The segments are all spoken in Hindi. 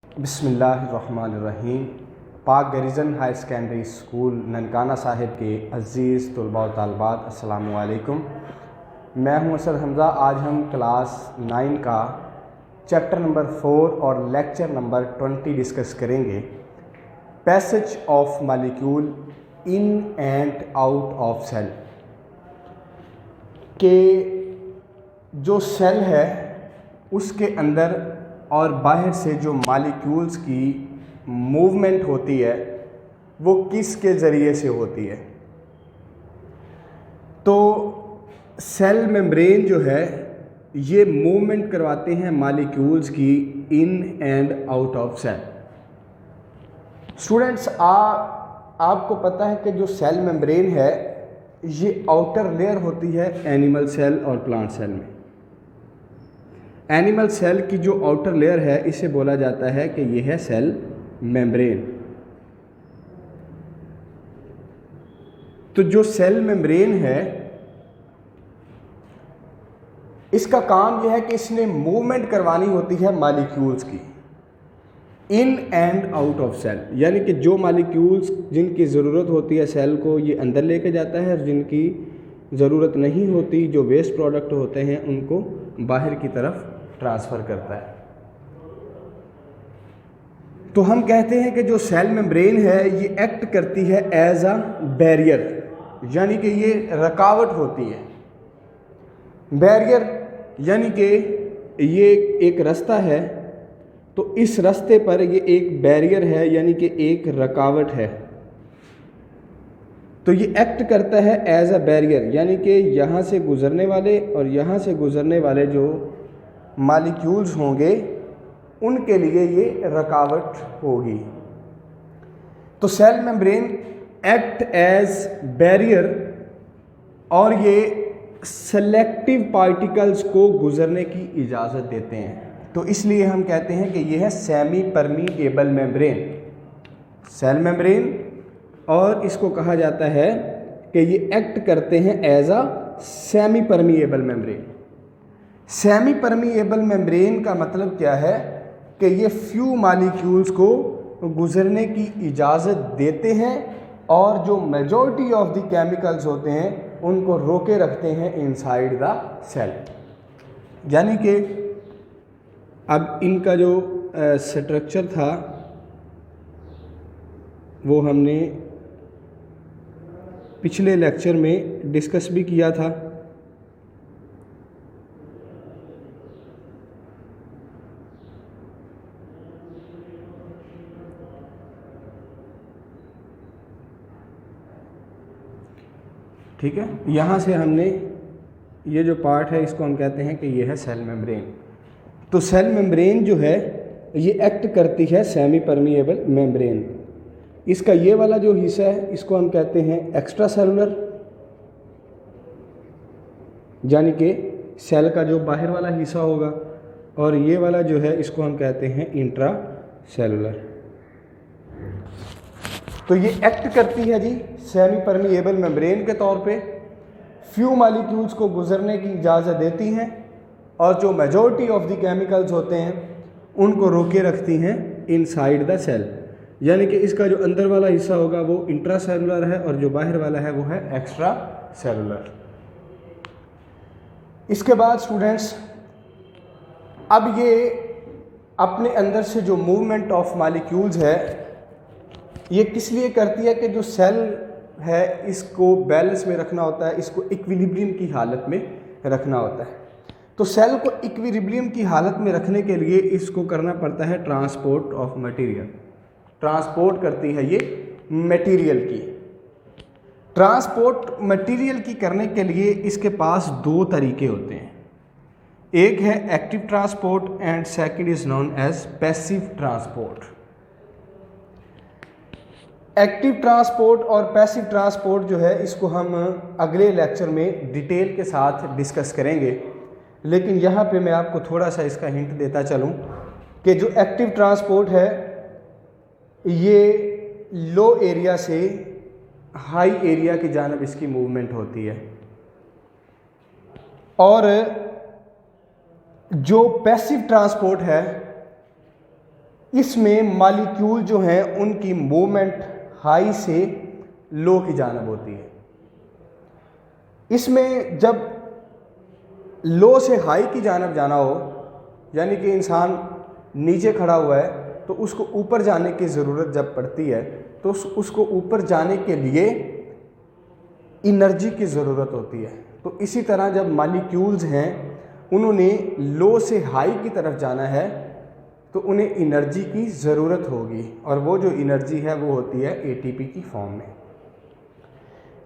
बिस्मिल्लाहिर्रहमानिर्रहीम। Pak garrison high secondary school Nankana Sahib के अज़ीज़ तलबा व तालबात अस्सलामु अलैकुम। मैं हूं असद हमज़ा। आज हम क्लास 9 का चैप्टर नंबर 4 और लेक्चर नंबर 20 डिस्कस करेंगे। Passage of molecule in and out of cell. के जो सेल है उसके अंदर और बाहर से जो मालिक्यूल्स की मूवमेंट होती है वो किसके ज़रिए से होती है। तो सेल मेम्ब्रेन जो है ये मूवमेंट करवाते हैं मालिक्यूल्स की in and out of cell. Students, आपको पता है कि जो सेल मेम्ब्रेन है ये आउटर लेयर होती है एनिमल सेल और प्लांट सेल में। एनिमल सेल की जो आउटर लेयर है इसे बोला जाता है कि यह है सेल मेम्ब्रेन। तो जो सेल मेम्ब्रेन है इसका काम यह है कि इसने मूवमेंट करवानी होती है मालिक्यूल्स की in and out of cell, यानी कि जो मालिक्यूल्स जिनकी ज़रूरत होती है सेल को ये अंदर लेके जाता है और जिनकी ज़रूरत नहीं होती, जो वेस्ट प्रोडक्ट होते हैं, उनको बाहर की तरफ ट्रांसफ़र करता है। तो हम कहते हैं कि जो सेल मेम्ब्रेन है ये एक्ट करती है एज अ बैरियर, यानी कि ये रुकावट होती है। बैरियर यानी कि ये एक रास्ता है, तो इस रास्ते पर ये एक बैरियर है, यानी कि एक रुकावट है। तो ये एक्ट करता है एज अ बैरियर, यानी कि यहाँ से गुज़रने वाले और यहाँ से गुज़रने वाले जो मालिक्यूल्स होंगे उनके लिए ये रुकावट होगी। तो cell membrane act as barrier और ये सेलेक्टिव पार्टिकल्स को गुज़रने की इजाज़त देते हैं। तो इसलिए हम कहते हैं कि यह है semi permeable membrane, cell membrane, और इसको कहा जाता है कि ये एक्ट करते हैं as a semi permeable membrane. Semi permeable membrane का मतलब क्या है कि ये फ्यू मालिक्यूल्स को गुज़रने की इजाज़त देते हैं और जो मेजॉरिटी ऑफ द केमिकल्स होते हैं उनको रोके रखते हैं इनसाइड द सेल। यानी कि अब इनका जो स्ट्रक्चर था वो हमने पिछले लेक्चर में डिस्कस भी किया था। ठीक है, यहाँ से हमने ये जो पार्ट है इसको हम कहते हैं कि ये है सेल मेम्ब्रेन। तो सेल मेम्ब्रेन जो है ये एक्ट करती है सेमी परमीएबल मेम्ब्रेन। इसका ये वाला जो हिस्सा है इसको हम कहते हैं एक्स्ट्रा सेलुलर, यानी कि सेल का जो बाहर वाला हिस्सा होगा, और ये वाला जो है इसको हम कहते हैं इंट्रा सेलुलर। तो ये एक्ट करती है जी सेमी परमीएबल मेम्ब्रेन के तौर पे, फ्यू मालिक्यूल्स को गुजरने की इजाज़त देती हैं और जो मेजॉरिटी ऑफ द केमिकल्स होते हैं उनको रोके रखती हैं इनसाइड द सेल। यानी कि इसका जो अंदर वाला हिस्सा होगा वो इंट्रा सेलुलर है और जो बाहर वाला है वो है एक्स्ट्रा सेलुलर। इसके बाद स्टूडेंट्स, अब ये अपने अंदर से जो मूवमेंट ऑफ मालिक्यूल्स है ये किस लिए करती है कि जो सेल है इसको बैलेंस में रखना होता है, इसको इक्विलिब्रियम की हालत में रखना होता है। तो सेल को इक्विलिब्रियम की हालत में रखने के लिए इसको करना पड़ता है ट्रांसपोर्ट ऑफ मटेरियल। ट्रांसपोर्ट करती है ये मटेरियल की। ट्रांसपोर्ट मटेरियल की करने के लिए इसके पास दो तरीके होते हैं। एक है active transport and second is known as passive transport. Active transport और पैसिव ट्रांसपोर्ट जो है इसको हम अगले लेक्चर में डिटेल के साथ डिस्कस करेंगे, लेकिन यहाँ पे मैं आपको थोड़ा सा इसका हिंट देता चलूँ कि जो एक्टिव ट्रांसपोर्ट है ये लो एरिया से हाई एरिया की जानिब इसकी मूवमेंट होती है, और जो पैसिव ट्रांसपोर्ट है इसमें मालिक्यूल जो हैं उनकी मूवमेंट हाई से लो की जानब होती है। इसमें जब लो से हाई की जानब जाना हो, यानी कि इंसान नीचे खड़ा हुआ है तो उसको ऊपर जाने की ज़रूरत जब पड़ती है तो उसको ऊपर जाने के लिए एनर्जी की ज़रूरत होती है। तो इसी तरह जब मालिक्यूल्स हैं उन्होंने लो से हाई की तरफ जाना है तो उन्हें एनर्जी की ज़रूरत होगी, और वो जो एनर्जी है वो होती है एटीपी की फॉर्म में।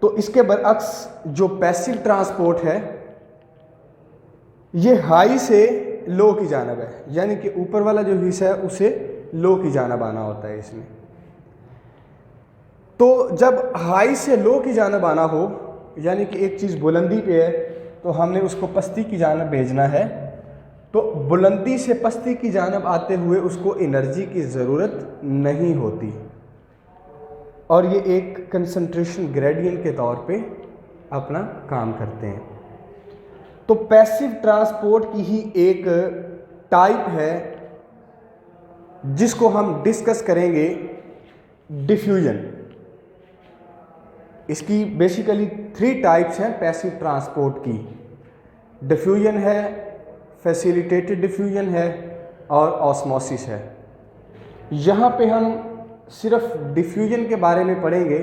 तो इसके बरअक्स जो पैसिव ट्रांसपोर्ट है ये हाई से लो की जानब है, यानी कि ऊपर वाला जो हिस्सा है उसे लो की जानब आना होता है इसमें। तो जब हाई से लो की जानब आना हो, यानी कि एक चीज़ बुलंदी पे है तो हमने उसको पस्ती की जानब भेजना है, तो बुलंदी से पस्ती की जानब आते हुए उसको एनर्जी की ज़रूरत नहीं होती, और ये एक कंसंट्रेशन ग्रेडियंट के तौर पे अपना काम करते हैं। तो पैसिव ट्रांसपोर्ट की ही एक टाइप है जिसको हम डिस्कस करेंगे, डिफ्यूजन। इसकी बेसिकली 3 टाइप्स हैं पैसिव ट्रांसपोर्ट की। डिफ्यूजन है, फैसिलिटेटेड डिफ्यूजन है और ऑस्मोसिस है। यहाँ पे हम सिर्फ डिफ्यूजन के बारे में पढ़ेंगे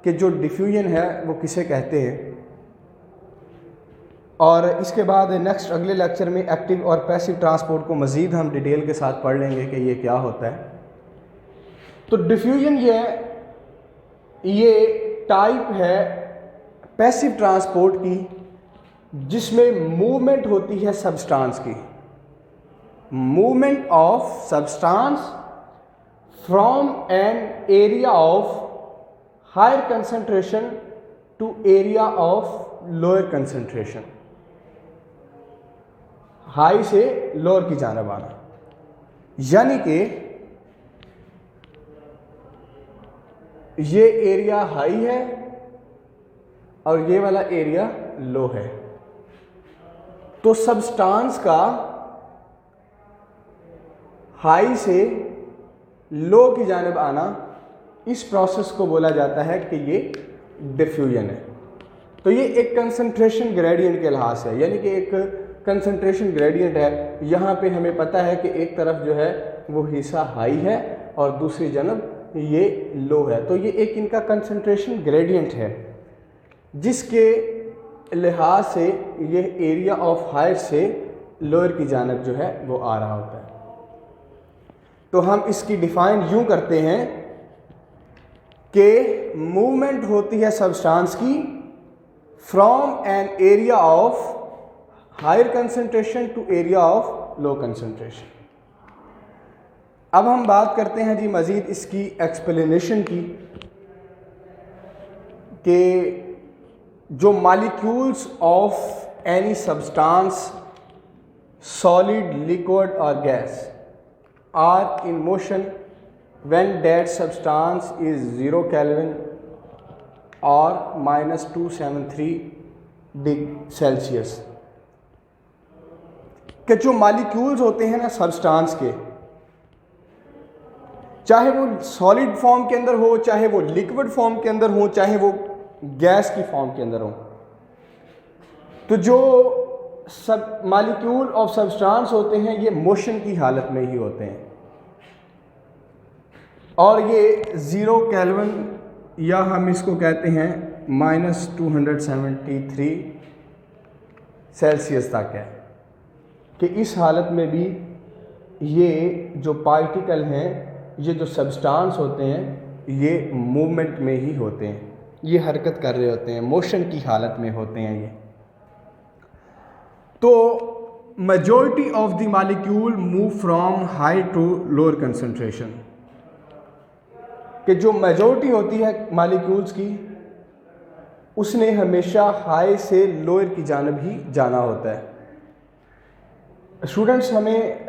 कि जो डिफ्यूजन है वो किसे कहते हैं, और इसके बाद नेक्स्ट अगले लेक्चर में एक्टिव और पैसिव ट्रांसपोर्ट को मज़ीद हम डिटेल के साथ पढ़ लेंगे कि ये क्या होता है। तो डिफ्यूजन ये टाइप है पैसिव ट्रांसपोर्ट की जिसमें मूवमेंट होती है सब्सटेंस की, movement of substance from an area of higher concentration to area of lower concentration, high से लोअर की जानब आना। यानी कि ये एरिया हाई है और ये वाला एरिया लो है, तो सब्सटेंस का हाई से लो की जानब आना, इस प्रोसेस को बोला जाता है कि ये डिफ्यूजन है। तो ये एक कंसंट्रेशन ग्रेडियंट के लिहाज से, यानी कि एक कंसंट्रेशन ग्रेडियंट है। यहाँ पे हमें पता है कि एक तरफ जो है वो हिस्सा हाई है और दूसरी जानब ये लो है, तो ये एक इनका कंसंट्रेशन ग्रेडियंट है जिसके लिहाज से ये एरिया ऑफ हायर से लोअर की जानब जो है वो आ रहा होता है। तो हम इसकी डिफाइन यूँ करते हैं कि मूवमेंट होती है सब्सटेंस की from an area of higher concentration to area of low concentration. अब हम बात करते हैं जी मज़ीद इसकी एक्सप्लेनेशन की, कि जो molecules of any substance solid, liquid और gas are in motion when that substance is 0 Kelvin or -273 degree Celsius. कि जो मॉलिक्यूल्स होते हैं ना सब्सटेंस के, चाहे वो सॉलिड फॉर्म के अंदर हो, चाहे वो लिक्विड फॉर्म के अंदर हो, चाहे वो गैस की फॉर्म के अंदर हो, तो जो सब मॉलिक्यूल ऑफ सब्सटेंस होते हैं ये मोशन की हालत में ही होते हैं, और ये 0 केल्विन या हम इसको कहते हैं -273 सेल्सियस तक है, कि इस हालत में भी ये जो पार्टिकल हैं, ये जो सब्सटेंस होते हैं ये मूवमेंट में ही होते हैं, ये हरकत कर रहे होते हैं, मोशन की हालत में होते हैं ये। तो majority of the molecule move from high to lower concentration, कि जो मेजॉरिटी होती है मॉलिक्यूल्स की उसने हमेशा हाई से लोअर की जानब ही जाना होता है। स्टूडेंट्स, हमें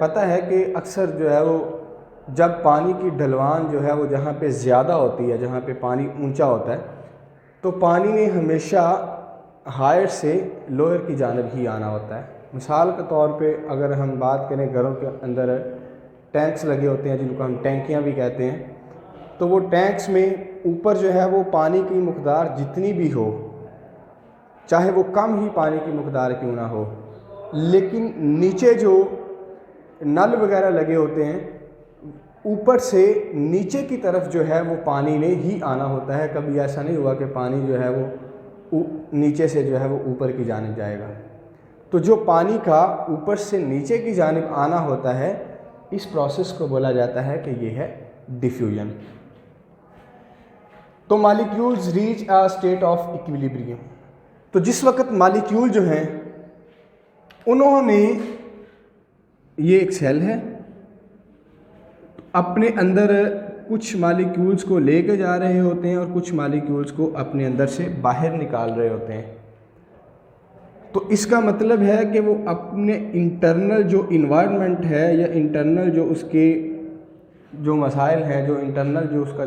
पता है कि अक्सर जो है वो जब पानी की ढलवान जो है वो जहाँ पे ज़्यादा होती है, जहाँ पे पानी ऊंचा होता है, तो पानी ने हमेशा हायर से लोअर की जानब ही आना होता है। मिसाल के तौर पे अगर हम बात करें घरों के अंदर टैंक्स लगे होते हैं जिनको हम टैंकियाँ भी कहते हैं, तो वो टैंक्स में ऊपर जो है वो पानी की मकदार जितनी भी हो, चाहे वो कम ही पानी की मकदार क्यों ना हो, लेकिन नीचे जो नल वगैरह लगे होते हैं ऊपर से नीचे की तरफ जो है वो पानी ने ही आना होता है। कभी ऐसा नहीं हुआ कि पानी जो है वो नीचे से जो है वो ऊपर की जानिब जाएगा। तो जो पानी का ऊपर से नीचे की जानिब आना होता है, इस प्रोसेस को बोला जाता है कि ये है डिफ्यूजन। तो molecules reach a state of equilibrium. तो जिस वक्त मॉलिक्यूल जो हैं उन्होंने, ये एक सेल है, अपने अंदर कुछ मॉलिक्यूल्स को लेके जा रहे होते हैं और कुछ मॉलिक्यूल्स को अपने अंदर से बाहर निकाल रहे होते हैं। तो इसका मतलब है कि वो अपने इंटरनल जो इन्वायरमेंट है या इंटरनल जो उसके जो मसाइल हैं, जो इंटरनल जो उसका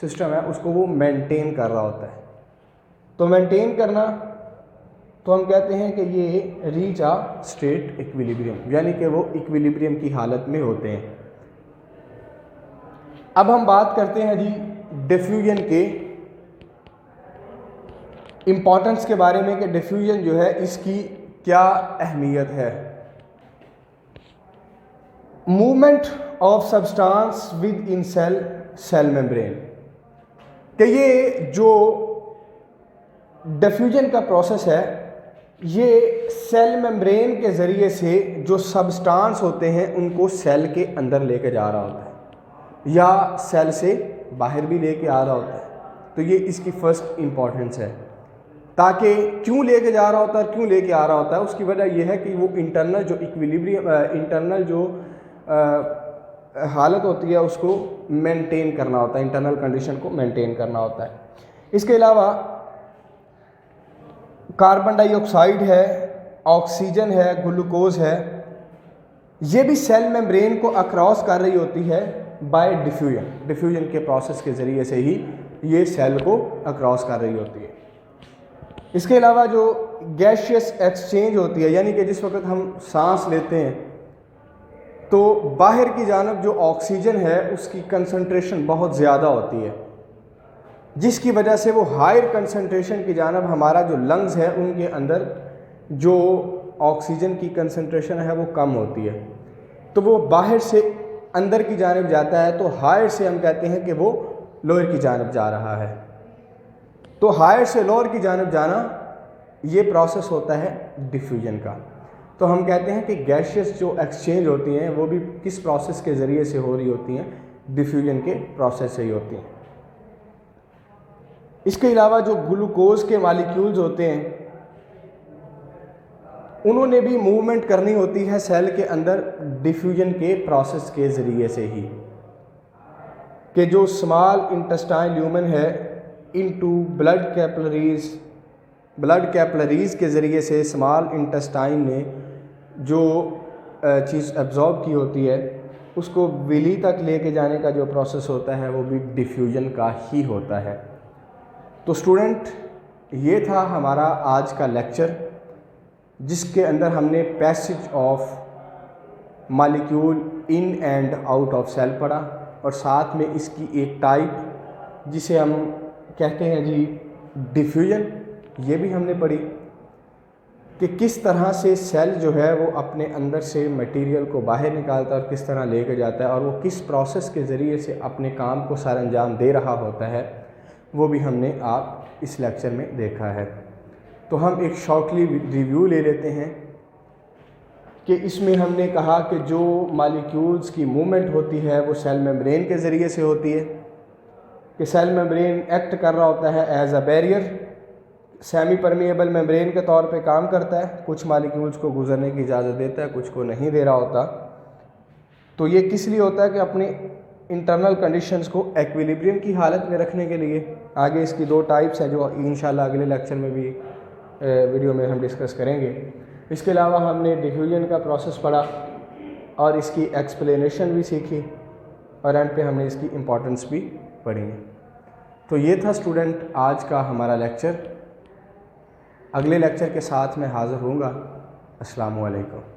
सिस्टम है, उसको वो मेंटेन कर रहा होता है। तो मेंटेन करना, तो हम कहते हैं कि ये रीच आ स्टेट इक्विलिब्रियम, यानी कि वो इक्विलिब्रियम की हालत में होते हैं। अब हम बात करते हैं जी डिफ्यूजन के इम्पॉर्टेंस के बारे में कि डिफ्यूजन जो है इसकी क्या अहमियत है। Movement of substance within cell membrane, कि ये जो डिफ्यूजन का प्रोसेस है ये सेल मेम्ब्रेन के ज़रिए से जो सब्सटेंस होते हैं उनको सेल के अंदर लेके जा रहा होता है या सेल से बाहर भी लेके आ रहा होता है। तो ये इसकी फ़र्स्ट इम्पॉर्टेंस है। ताकि क्यों लेके जा रहा होता है, क्यों लेके आ रहा होता है, उसकी वजह यह है कि वो इंटरनल जो इक्विलिब्रियम, इंटरनल जो हालत होती है उसको मेंटेन करना होता है, इंटरनल कंडीशन को मेंटेन करना होता है। इसके अलावा कार्बन डाइऑक्साइड है, ऑक्सीजन है, ग्लूकोज है, ये भी सेल मेम्ब्रेन को अक्रॉस कर रही होती है बाय डिफ्यूजन। डिफ्यूजन के प्रोसेस के ज़रिए से ही ये सेल को अक्रॉस कर रही होती है। इसके अलावा जो गैशियस एक्सचेंज होती है, यानी कि जिस वक्त हम सांस लेते हैं तो बाहर की जानब जो ऑक्सीजन है उसकी कंसंट्रेशन बहुत ज़्यादा होती है, जिसकी वजह से वो हायर कंसंट्रेशन की जानब हमारा जो लंग्स है उनके अंदर जो ऑक्सीजन की कंसंट्रेशन है वो कम होती है। तो वो बाहर से अंदर की जानब जाता है, तो हायर से हम कहते हैं कि वो लोअर की जानब जा रहा है। तो हायर से लोअर की जानब जाना ये प्रोसेस होता है डिफ्यूजन का। तो हम कहते हैं कि गैशियस जो एक्सचेंज होती हैं वो भी किस प्रोसेस के ज़रिए से हो रही होती हैं, डिफ्यूजन के प्रोसेस से ही होती हैं। इसके अलावा जो ग्लूकोज के मॉलिक्यूल्स होते हैं उन्होंने भी मूवमेंट करनी होती है सेल के अंदर डिफ्यूजन के प्रोसेस के ज़रिए से ही, कि जो स्मॉल इंटेस्टाइन ल्यूमेन है इनटू ब्लड कैपिलरीज़ के ज़रिए से स्मॉल इंटेस्टाइन ने जो चीज़ एब्जॉर्ब की होती है उसको विली तक लेके जाने का जो प्रोसेस होता है वो भी डिफ्यूजन का ही होता है। तो स्टूडेंट, ये था हमारा आज का लेक्चर जिसके अंदर हमने passage of molecule in and out of cell पढ़ा और साथ में इसकी एक टाइप जिसे हम कहते हैं जी डिफ्यूजन, ये भी हमने पढ़ी कि किस तरह से सेल जो है वो अपने अंदर से मटेरियल को बाहर निकालता है और किस तरह लेके जाता है और वो किस प्रोसेस के ज़रिए से अपने काम को सर अंजाम दे रहा होता है, वो भी हमने आप इस लेक्चर में देखा है। तो हम एक शॉर्टली रिव्यू ले लेते हैं कि इसमें हमने कहा कि जो मॉलिक्यूल्स की मूवमेंट होती है वो सेल मेम्ब्रेन के ज़रिए से होती है, कि सेल मेम्ब्रेन एक्ट कर रहा होता है as a barrier, semi permeable membrane के तौर पे काम करता है, कुछ मॉलिक्यूल्स को गुजरने की इजाज़त देता है, कुछ को नहीं दे रहा होता। तो ये किस लिए होता है कि अपने इंटरनल कंडीशंस को एक्विलिब्रियम की हालत में रखने के लिए। आगे इसकी दो टाइप्स हैं जो इंशाल्लाह अगले लेक्चर में भी वीडियो में हम डिस्कस करेंगे। इसके अलावा हमने डिफ्यूजन का प्रोसेस पढ़ा और इसकी एक्सप्लेनेशन भी सीखी और एंड पे हमने इसकी इम्पोर्टेंस भी पढ़ी। तो ये था स्टूडेंट आज का हमारा लेक्चर। अगले लेक्चर के साथ मैं हाज़िर होऊंगा। अस्सलामु अलैकुम।